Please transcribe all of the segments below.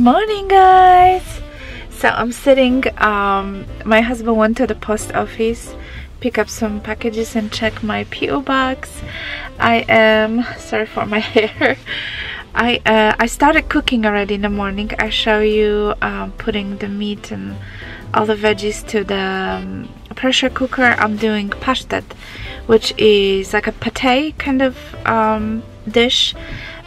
morning, guys. So I'm sitting, my husband went to the post office, pick up some packages and check my P.O. box. I am sorry for my hair. I started cooking already in the morning. I show you putting the meat and all the veggies to the pressure cooker. I'm doing pashtet, which is like a pate kind of dish.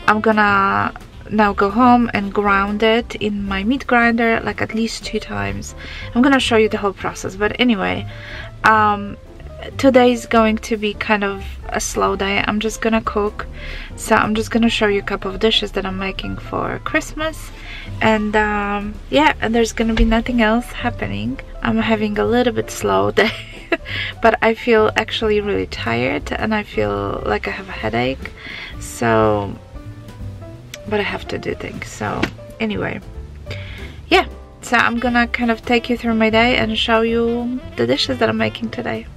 I'm gonna now go home and ground it in my meat grinder like at least 2 times. I'm gonna show you the whole process, but anyway, today is going to be kind of a slow day. I'm just gonna cook, so I'm just gonna show you a couple of dishes that I'm making for Christmas, and yeah, and there's gonna be nothing else happening. I'm having a little bit slow day but I feel actually really tired and I feel like I have a headache, so but I have to do things. So anyway, yeah, so I'm gonna kind of take you through my day and show you the dishes that I'm making today.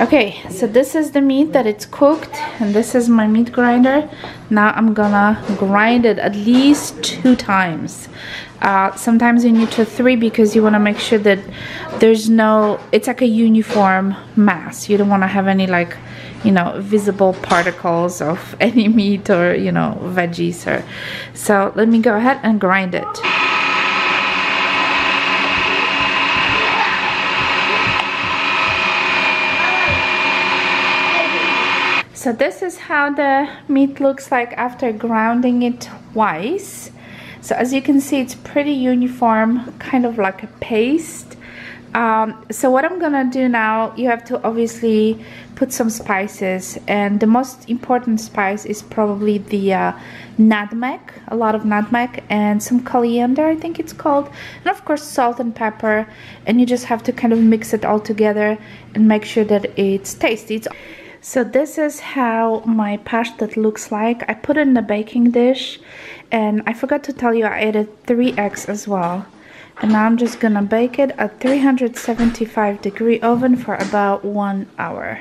Okay, so this is the meat that it's cooked, and this is my meat grinder. Now I'm gonna grind it at least 2 times. Sometimes you need to 3 because you want to make sure that there's no, it's like a uniform mass. You don't want to have any, like, you know, visible particles of any meat or, you know, veggies. Or so let me go ahead and grind it. So this is how the meat looks like after grinding it twice. So as you can see, it's pretty uniform, kind of like a paste. So what I'm gonna do now, you have to obviously put some spices, and the most important spice is probably the nutmeg, a lot of nutmeg, and some coriander, I think it's called, and of course salt and pepper. And you just have to kind of mix it all together and make sure that it's tasty. So this is how my pashtet looks like. I put it in a baking dish, and I forgot to tell you I added 3 eggs as well. And now I'm just gonna bake it at 375-degree oven for about 1 hour.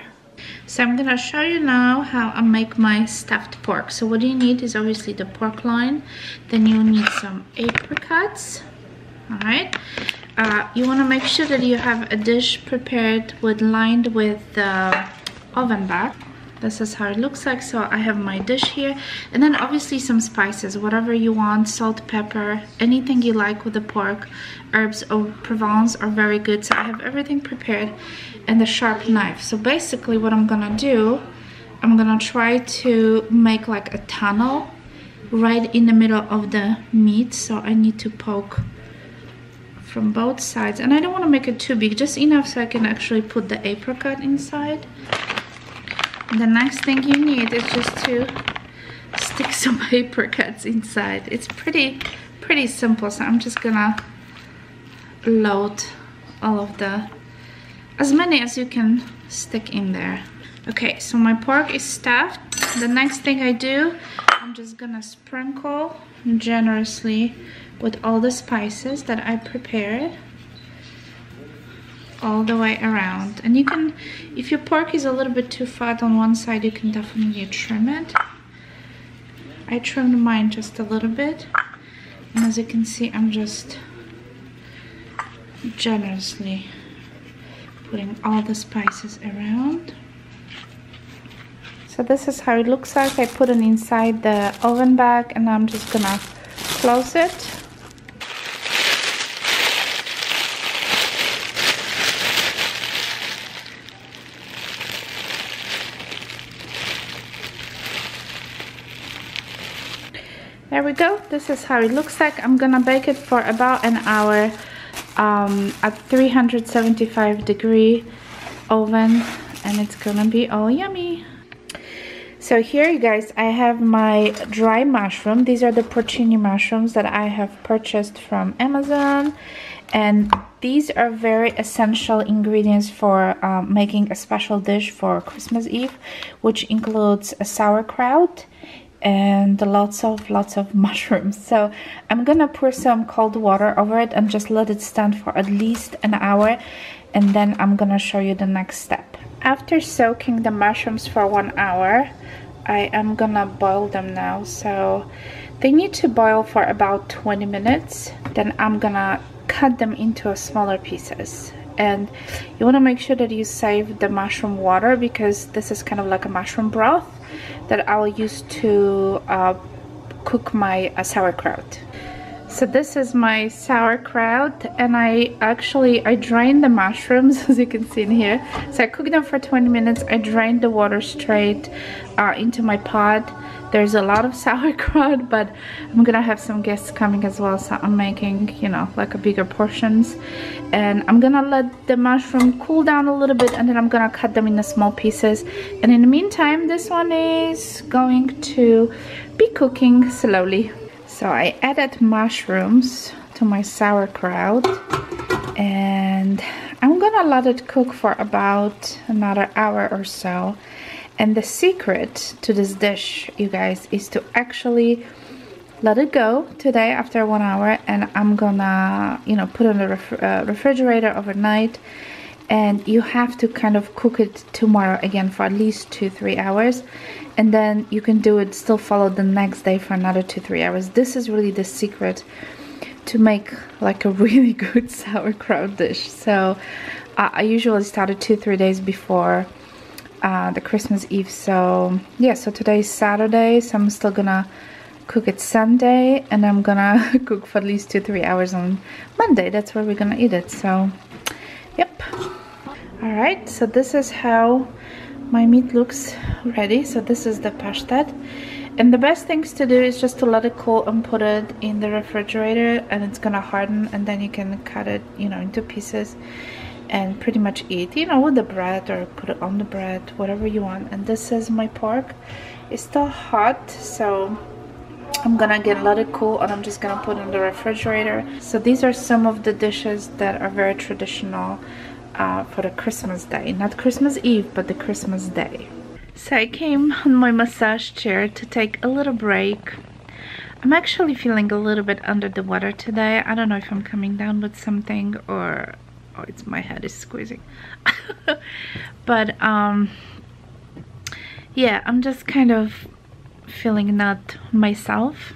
So I'm gonna show you now how I make my stuffed pork. So what you need is obviously the pork loin. Then you need some apricots. All right. You wanna make sure that you have a dish prepared lined with oven bag. This is how it looks like. So I have my dish here, and then obviously some spices, whatever you want, salt, pepper, anything you like with the pork. Herbs or Provence are very good. So I have everything prepared, and the sharp knife. So basically what I'm gonna do, I'm gonna try to make like a tunnel right in the middle of the meat. So I need to poke from both sides, and I don't want to make it too big, just enough so I can actually put the apricot inside. The next thing you need is just to stick some apricots inside. It's pretty simple. So I'm just gonna load all of as many as you can stick in there. Okay, so my pork is stuffed. The next thing I do, I'm just gonna sprinkle generously with all the spices that I prepared all the way around. And you can, if your pork is a little bit too fat on one side, you can definitely trim it. I trimmed mine just a little bit, and as you can see, I'm just generously putting all the spices around. So this is how it looks like. I put it inside the oven bag, and I'm just gonna close it. There we go. This is how it looks like. I'm gonna bake it for about an hour at 375-degree oven, and it's gonna be all yummy. So here, you guys, I have my dry mushroom. These are the porcini mushrooms that I have purchased from Amazon, and these are very essential ingredients for making a special dish for Christmas Eve, which includes a sauerkraut and lots of mushrooms. So I'm gonna pour some cold water over it and just let it stand for at least an hour, and then I'm gonna show you the next step. After soaking the mushrooms for 1 hour, I am gonna boil them now. So They need to boil for about 20 minutes. Then I'm gonna cut them into smaller pieces. And you want to make sure that you save the mushroom water, because this is kind of like a mushroom broth that I'll use to cook my sauerkraut. So this is my sauerkraut, and I drained the mushrooms, as you can see in here. So I cooked them for 20 minutes. I drained the water straight into my pot. There's a lot of sauerkraut, but I'm gonna have some guests coming as well, so I'm making, you know, like a bigger portions. And I'm gonna let the mushroom cool down a little bit, and then I'm gonna cut them into small pieces. And in the meantime, this one is going to be cooking slowly. So I added mushrooms to my sauerkraut, and I'm gonna let it cook for about another hour or so. And the secret to this dish, you guys, is to actually let it go today after 1 hour, and I'm gonna, you know, put it in the refrigerator overnight. And you have to kind of cook it tomorrow again for at least 2-3 hours, and then you can do it, still follow the next day for another 2-3 hours. This is really the secret to make like a really good sauerkraut dish. So I usually start it 2-3 days before the Christmas Eve. So yeah, so today's Saturday, so I'm still gonna cook it Sunday, and I'm gonna cook for at least 2-3 hours on Monday. That's where we're gonna eat it. So yep. All right, so this is how my meat looks ready. So this is the pasztet, and the best things to do is just to let it cool and put it in the refrigerator, and it's gonna harden, and then you can cut it, you know, into pieces and pretty much eat, you know, with the bread, or put it on the bread, whatever you want. And this is my pork. It's still hot, so I'm gonna let it cool, and I'm just gonna put it in the refrigerator. So these are some of the dishes that are very traditional for the Christmas day. Not Christmas Eve, but the Christmas day. So I came on my massage chair to take a little break. I'm actually feeling a little bit under the weather today. I don't know if I'm coming down with something, or it's my head is squeezing. But yeah, I'm just kind of feeling not myself.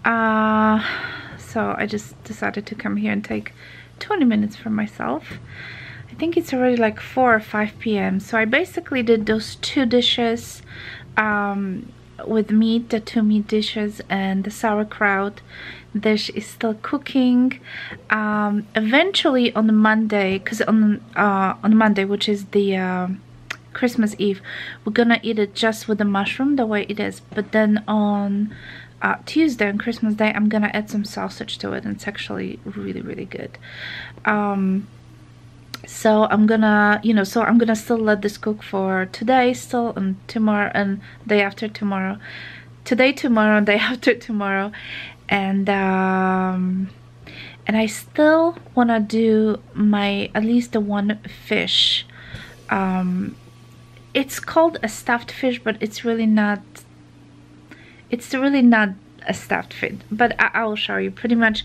So I just decided to come here and take 20 minutes for myself. I think it's already like 4 or 5 p.m. So I basically did those 2 dishes with meat, the 2 meat dishes, and the sauerkraut dish is still cooking. Eventually on Monday, because on Monday, which is the Christmas Eve, we're gonna eat it just with the mushroom the way it is. But then on Tuesday, on Christmas Day, I'm gonna add some sausage to it, and it's actually really good. So I'm gonna, you know, so I'm gonna still let this cook for today still, and tomorrow, and day after tomorrow. Today, tomorrow, and day after tomorrow. And I still wanna do my, at least the one fish. It's called a stuffed fish, but it's really not a stuffed fish. But I will show you. Pretty much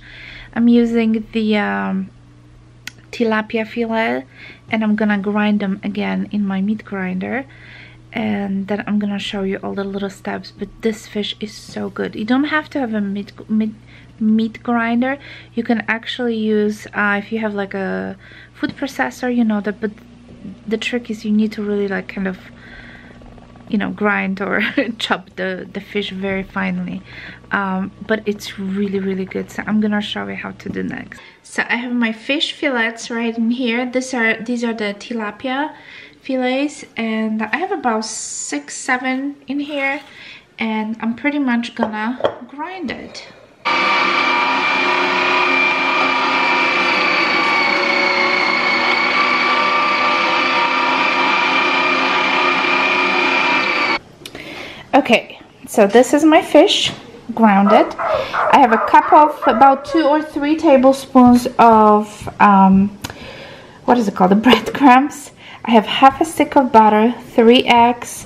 I'm using the tilapia fillet, and I'm gonna grind them again in my meat grinder, and then I'm gonna show you all the little steps. But this fish is so good. You don't have to have a meat grinder. You can actually use if you have like a food processor, you know, but the trick is you need to really like kind of, you know, grind or chop the fish very finely. But it's really good. So I'm gonna show you how to do next. So I have my fish fillets right in here. These are the tilapia fillets, and I have about 6-7 in here, and I'm pretty much gonna grind it. Okay, so this is my fish grounded. I have a cup of about 2 or 3 tablespoons of what is it called, the breadcrumbs. I have half a stick of butter, 3 eggs,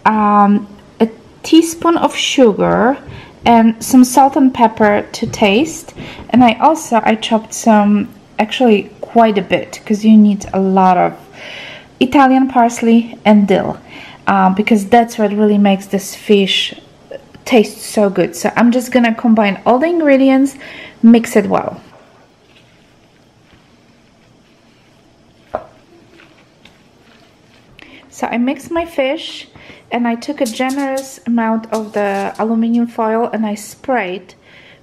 a teaspoon of sugar, and some salt and pepper to taste. And I chopped some, actually quite a bit, because you need a lot of Italian parsley and dill, because that's what really makes this fish tastes so good. So I'm just gonna combine all the ingredients, mix it well. So I mixed my fish and I took a generous amount of the aluminum foil and I sprayed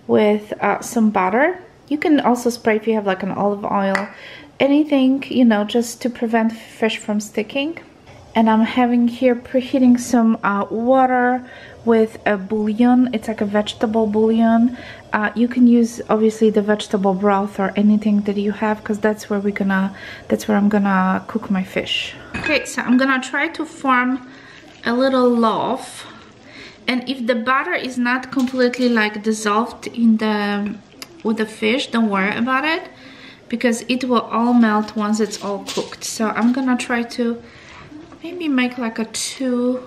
with some butter. You can also spray if you have like an olive oil, anything, you know, just to prevent fish from sticking. And I'm having here preheating some water with a bouillon. It's like a vegetable bouillon. You can use obviously the vegetable broth or anything that you have, because that's where I'm gonna cook my fish. Okay, so I'm gonna try to form a little loaf, and if the butter is not completely like dissolved in with the fish, don't worry about it, because it will all melt once it's all cooked. So I'm gonna try to maybe make like a 2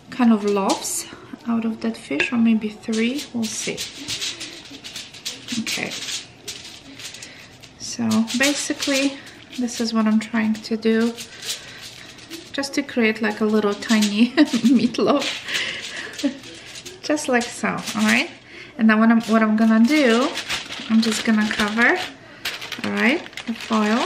kind of loaves out of that fish, or maybe 3, we'll see. Okay, so basically this is what I'm trying to do, just to create like a little tiny meatloaf, just like so. All right, and then what I'm gonna do, I'm just gonna cover, all right, the foil.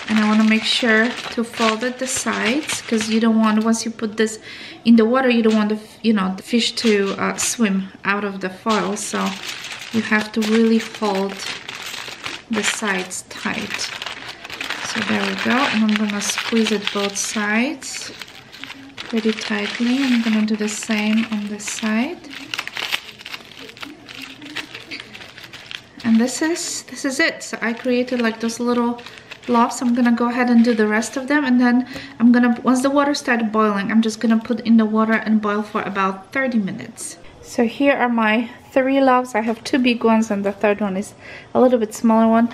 And I want to make sure to fold at the sides, because you don't want, once you put this in the water, you don't want the fish to swim out of the foil. So you have to really hold the sides tight. So there we go. And I'm gonna squeeze it both sides pretty tightly. I'm gonna do the same on this side. And this is it. So I created like those little loaves. I'm gonna go ahead and do the rest of them, and then I'm gonna, once the water starts boiling, I'm just gonna put in the water and boil for about 30 minutes. So here are my 3 loaves. I have 2 big ones and the third one is a little bit smaller one.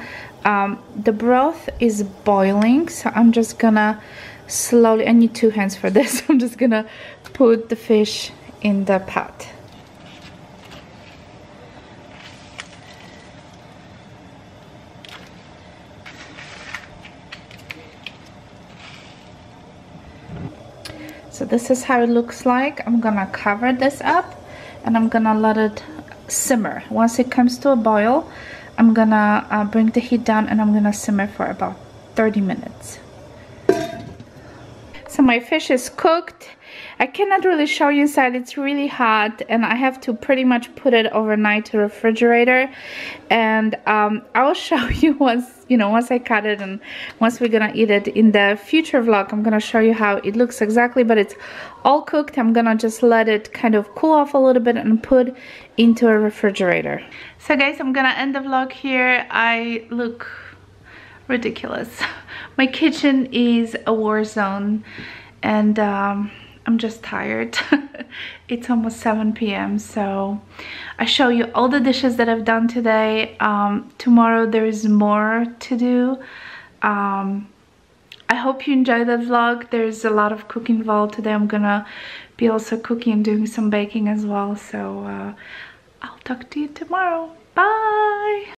The broth is boiling, so I'm just gonna slowly, I need 2 hands for this. I'm just gonna put the fish in the pot. So this is how it looks like. I'm gonna cover this up and I'm gonna let it simmer. Once it comes to a boil, I'm gonna bring the heat down and I'm gonna simmer for about 30 minutes. So my fish is cooked. I cannot really show you inside, it's really hot, and I have to pretty much put it overnight to the refrigerator. And I'll show you once I cut it and once we're gonna eat it in the future vlog. I'm gonna show you how it looks exactly, but it's all cooked. I'm gonna just let it kind of cool off a little bit and put into a refrigerator. So guys, I'm gonna end the vlog here. I look ridiculous. My kitchen is a war zone, and I'm just tired. It's almost 7 p.m. so I show you all the dishes that I've done today. Tomorrow there is more to do. I hope you enjoyed the vlog. There's a lot of cooking involved today. I'm gonna be also cooking and doing some baking as well, so I'll talk to you tomorrow. Bye!